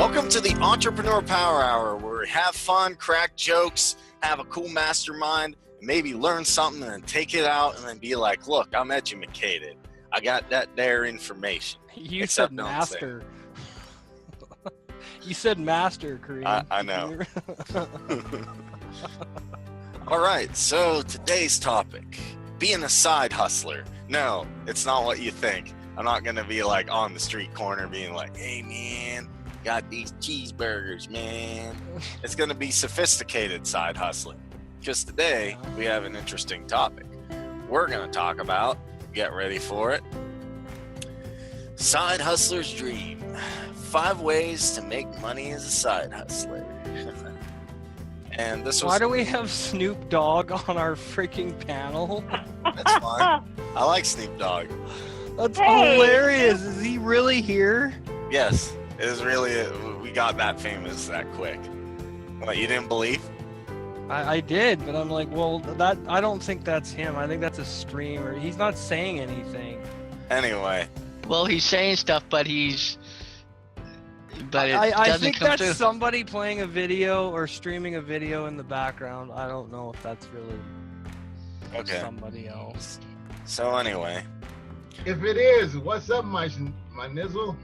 Welcome to the Entrepreneur Power Hour, where we have fun, crack jokes, have a cool mastermind, and maybe learn something and then take it out and then be like, look, I'm educated. I got that there information. You said master. You said master, Kareem. I know. All right, so today's topic, being a side hustler. No, it's not what you think. I'm not going to be like on the street corner being like, hey, man, got these cheeseburgers, man. It's going to be sophisticated side hustling. Because today we have an interesting topic. We're going to talk about, get ready for it, side hustler's dream. 5 ways to make money as a side hustler. And this was. Why do we have Snoop Dogg on our freaking panel? That's fine. I like Snoop Dogg. That's hilarious. Is he really here? Yes, it is really. We got that famous that quick. What, you didn't believe? I did, but I'm like, well, I don't think that's him. I think that's a streamer. He's not saying anything. Anyway. Well, he's saying stuff, but it I doesn't think come that's through. somebody playing a video or streaming a video in the background. I don't know if that's really somebody else. So anyway. If it is, what's up, my nizzle?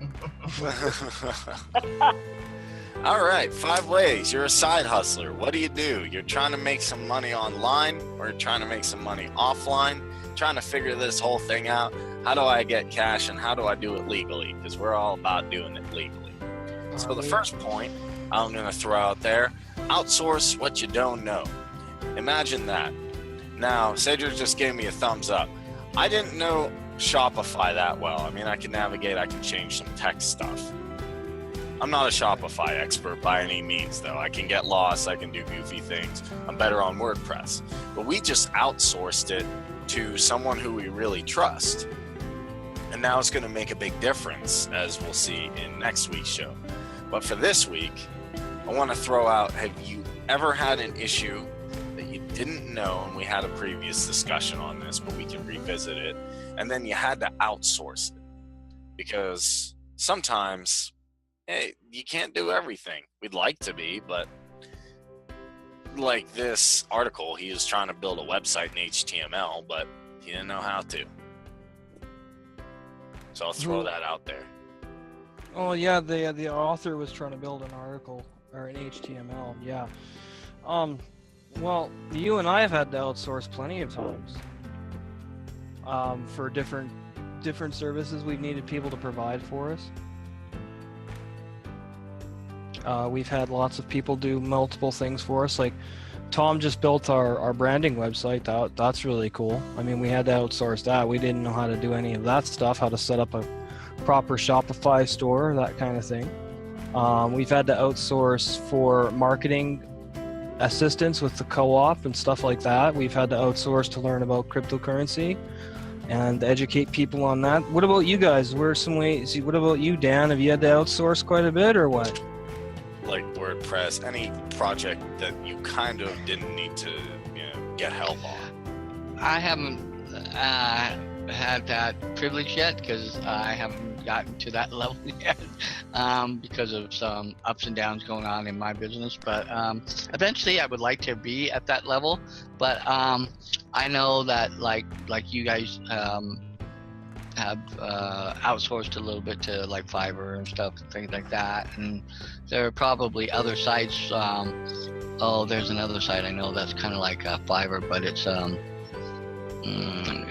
All right, 5 ways. You're a side hustler. What do? You're trying to make some money online, or you're trying to make some money offline, trying to figure this whole thing out. How do I get cash and how do I do it legally? Because we're all about doing it legally. So the first point I'm going to throw out there, outsource what you don't know. Imagine that. Now, Cedric just gave me a thumbs up. I didn't know Shopify that well. I mean, I can navigate, I can change some text stuff. I'm not a Shopify expert by any means, though. I can get lost, I can do goofy things. I'm better on WordPress. But we just outsourced it to someone who we really trust. And now it's going to make a big difference, as we'll see in next week's show. But for this week, I want to throw out, have you ever had an issue that you didn't know, and we had a previous discussion on this, but we can revisit it, and then you had to outsource it? Because sometimes, hey, you can't do everything. We'd like to be, but like this article, he was trying to build a website in HTML, but he didn't know how to. So I'll throw that out there. Oh yeah, the author was trying to build an article or an HTML. Yeah. Well, you and I have had to outsource plenty of times. For different services we've needed people to provide for us. We've had lots of people do multiple things for us. Like Tom just built our branding website. That's really cool. I mean, we had to outsource that. We didn't know how to do any of that stuff, how to set up a proper Shopify store, that kind of thing. We've had to outsource for marketing assistance with the co-op and stuff like that. We've had to outsource to learn about cryptocurrency and educate people on that. What about you guys? What are some ways? What about you, Dan? Have you had to outsource quite a bit or what? Like WordPress, any project that you kind of didn't need to, get help on? I haven't had that privilege yet because I haven't gotten to that level yet because of some ups and downs going on in my business. But eventually I would like to be at that level. But I know that like you guys have outsourced a little bit to like Fiverr and stuff, things like that. And there are probably other sites. There's another site I know that's kind of like Fiverr, but it's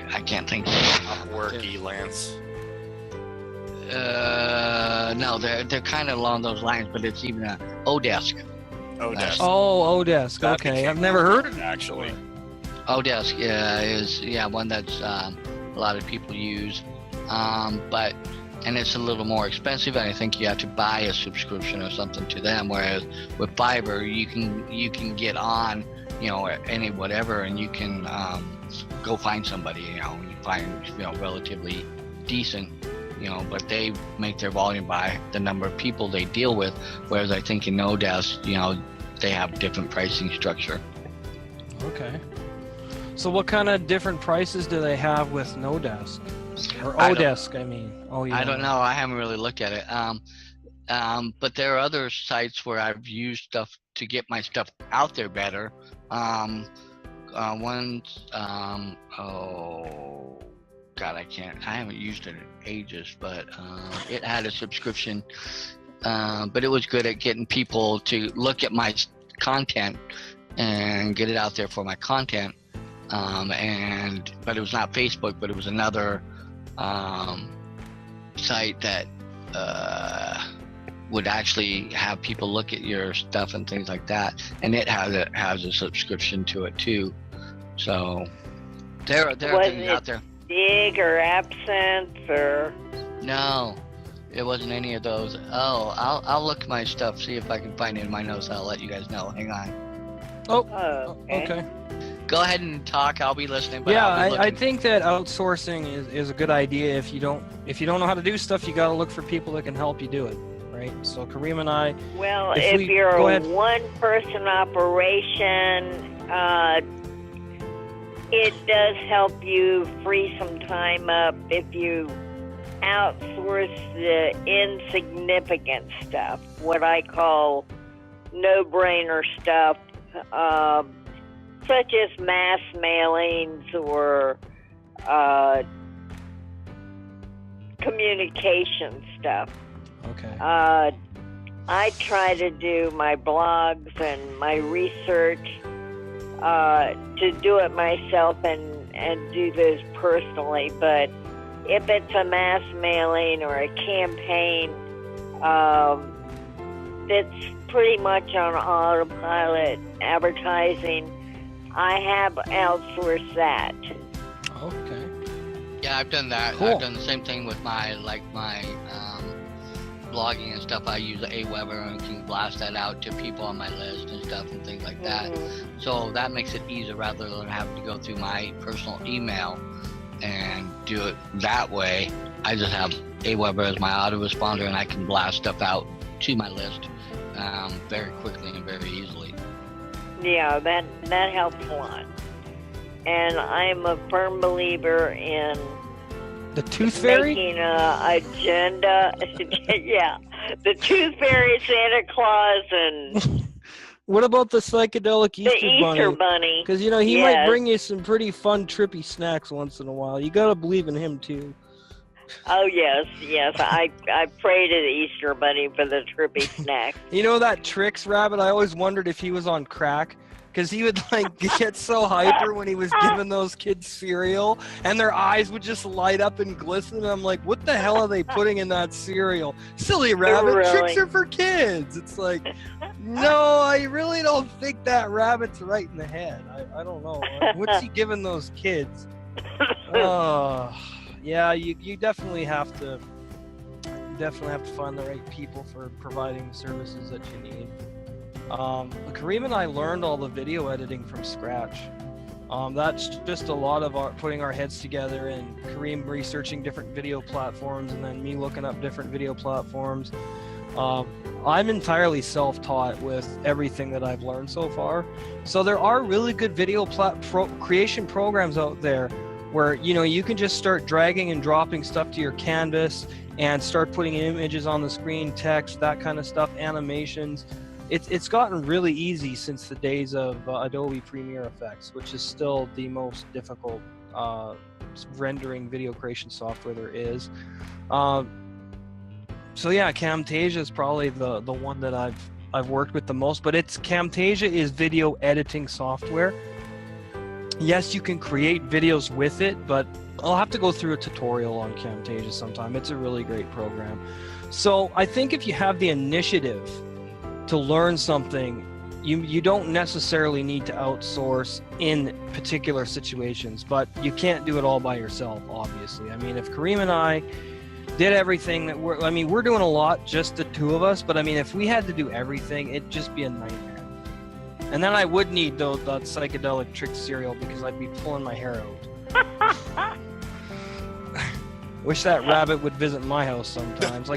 I can't think. Upwork, Elance. No, they're kind of along those lines, but it's even Odesk. Odesk. Oh, Odesk. That Okay, I've never heard of it actually. Odesk, is one that's a lot of people use, and it's a little more expensive, and I think you have to buy a subscription or something to them. Whereas with Fiverr, you can get on, any whatever, and you can go find somebody, you find relatively decent, but they make their volume by the number of people they deal with. Whereas I think in Odesk, they have different pricing structure. Okay. So what kind of different prices do they have with Nodesk? Or I Odesk, I mean. Oh, yeah. I don't know. I haven't really looked at it. But there are other sites where I've used stuff to get my stuff out there better. One's, oh God, I haven't used it in ages, but it had a subscription. But it was good at getting people to look at my content and get it out there for my content. But it was not Facebook, but it was another site that would actually have people look at your stuff and things like that, and it has a subscription to it too. So there are things out there. Big or Absinthe or? No, it wasn't any of those. Oh, I'll look at my stuff, see if I can find it in my notes. I'll let you guys know. Hang on. Okay. Go ahead and talk. I'll be listening. But Yeah, I think that outsourcing is a good idea. If you don't know how to do stuff, you got to look for people that can help you do it, right? So Kareem and I. Well, if you're a one-person operation, it does help you free some time up if you outsource the insignificant stuff, what I call no-brainer stuff. Such as mass mailings or communication stuff. Okay. I try to do my blogs and my research to do it myself and do this personally. But if it's a mass mailing or a campaign that's pretty much on autopilot advertising, I have outsourced that. Okay. Yeah, I've done that. Cool. I've done the same thing with my blogging and stuff. I use Aweber and can blast that out to people on my list and stuff and things like that. Mm-hmm. So that makes it easier rather than having to go through my personal email and do it that way. I just have Aweber as my autoresponder, and I can blast stuff out to my list very quickly and very easily. Yeah, that helps a lot. And I'm a firm believer in The Tooth Fairy? making an agenda. Yeah, the Tooth Fairy, Santa Claus, and What about the psychedelic the Easter Bunny. Because, he might Yes. bring you some pretty fun, trippy snacks once in a while. You got to believe in him, too. Oh, yes. I pray to the Easter Bunny for the trippy snacks. You know that Trix rabbit? I always wondered if he was on crack. Because he would, get so hyper when he was giving those kids cereal. And their eyes would just light up and glisten. And I'm like, what the hell are they putting in that cereal? Silly rabbit. Really? Tricks are for kids. It's like, no, I really don't think that rabbit's right in the head. I don't know. What's he giving those kids? Yeah, you definitely have to find the right people for providing the services that you need. Kareem and I learned all the video editing from scratch. That's just a lot of putting our heads together, and Kareem researching different video platforms, and then me looking up different video platforms. I'm entirely self-taught with everything that I've learned so far. So there are really good video creation programs out there where you can just start dragging and dropping stuff to your canvas and start putting images on the screen, text, that kind of stuff, animations. It's gotten really easy since the days of Adobe Premiere Effects, which is still the most difficult rendering video creation software there is. So yeah, Camtasia is probably the one that I've worked with the most, but Camtasia is video editing software. Yes, you can create videos with it, but I'll have to go through a tutorial on Camtasia sometime. It's a really great program. So I think if you have the initiative to learn something, you don't necessarily need to outsource in particular situations, but you can't do it all by yourself, obviously. I mean, if Kareem and I did everything that we're doing a lot, just the two of us, but I mean, if we had to do everything, it'd just be a nightmare. And then I would need that psychedelic trick cereal because I'd be pulling my hair out. Wish that rabbit would visit my house sometimes.